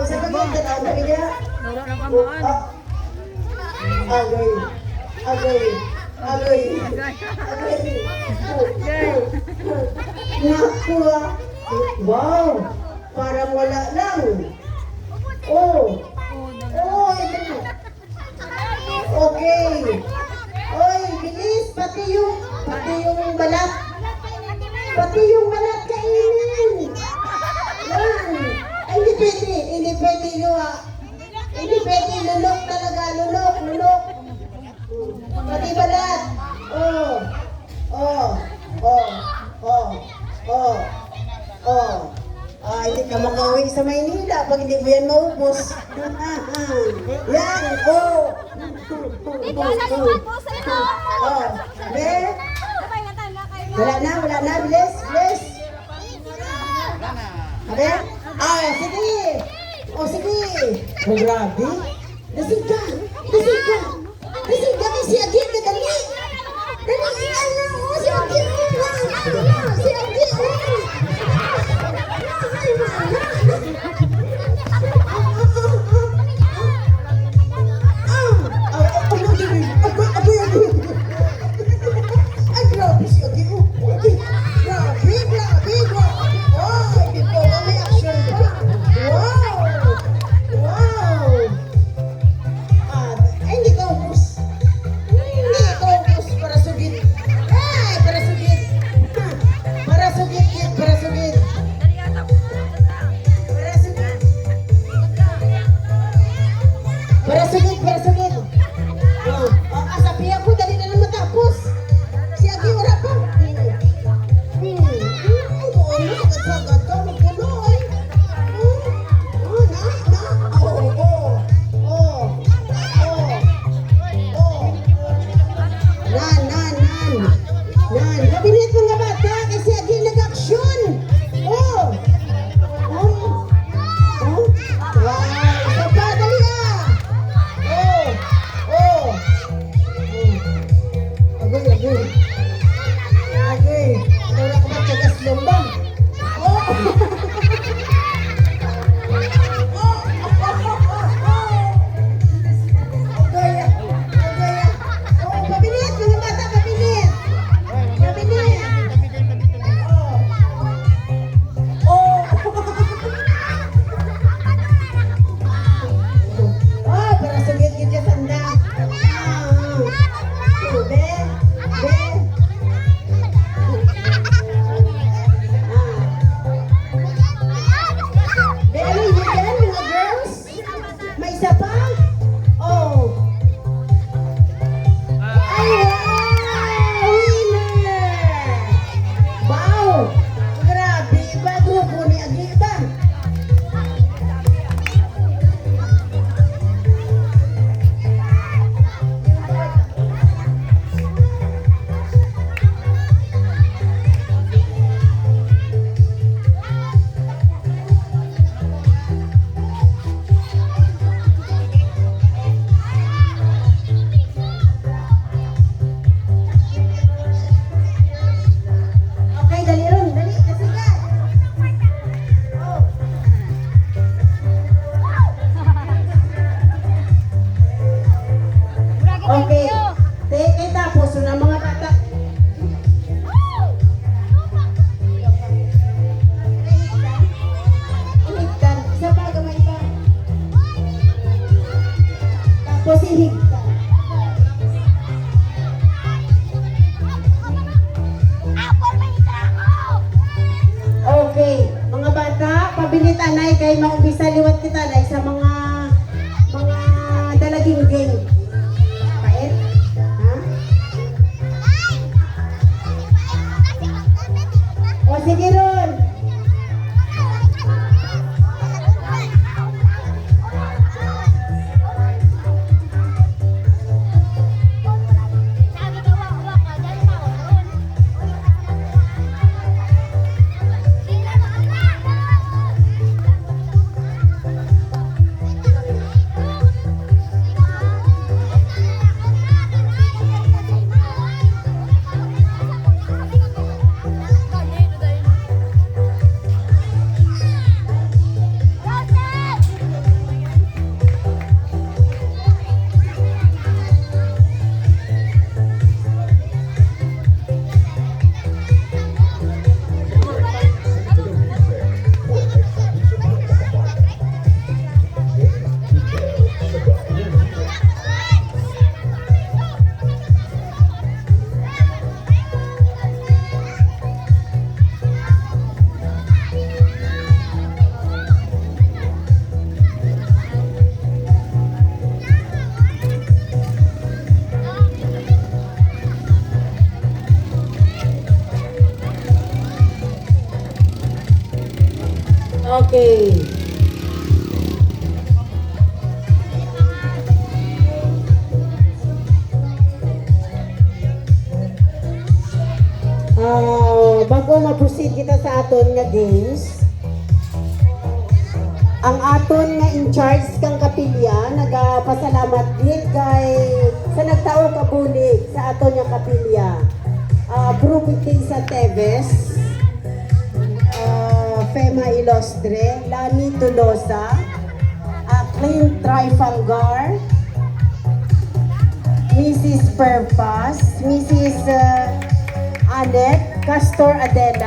sa kanya, tanaw na niya. Wala lang kamaan. Agay. Agay. Agay. Agay. Naku ah. Wow. Parang wala lang. Oh. Oh, ito. Okay. Oy, bilis. Pati yung balat. Pati yung balat kainin. Yan. Ay, hindi pwede. Hindi pwede yun ah. Hindi pwede. Lulok talaga. Lulok. Lulok. Pati balat. Oh. Oh. Oh. Oh. Oh. Oh. Ah, hindi ka makauwi sa Maynila pag hindi mo yan maubos. Yan. Oh. Oh. Be. Wala na. Bilis. Bilis. Abe? Ah, sige. Oh, sige. Oh, grabe. Dasig ka. Si Agi, dali. Dali, ano? Oh, si Agi. Si Agi. Ay, grabe si Agi. Grabe. Oh, ito may action pa. Wow. Hindi ka ubus. Para sugit. Para sugit. Para sugit. Sabi ako, dali na lang matapos. Si Agi, wala pa. Sagad ka, magkuloy. Nan. Kabinet mga bata, kasi Agi nag-aksyon. Wow. Isa pa, dali ah. Agay. Wala ka ba tiyagas lumbang? Agay. Kabinet mga bata, kabinet. Para sugit kita sanda. Ano yun mga girls? May isa pa? Oh. Ay, wow! Winner! Wow! Grabe, iba grupo ni Agi ba? Okay, dali ron, dali, kasigat. Oh. Okay. Tapos na mga bata. Ihigtan. Isa pa, gamay pa. Tapos ihigtan. Okay, mga bata, pabilit anay kay maumpisa liwat kita nay sa mga dalaging game. Pait? Ha? O sige ron. Okay. Bago ma-proceed kita sa aton nga games, ang aton nga in charge kang kapilya nagapasalamat gid kay sa nagtao ka bulig sa aton nga kapilya. Grupo sa Teves, Fema Ilostre, Lani Tolosa, Clint Trifalgar, Mrs. Perpas, Mrs. Anet Castor Adela,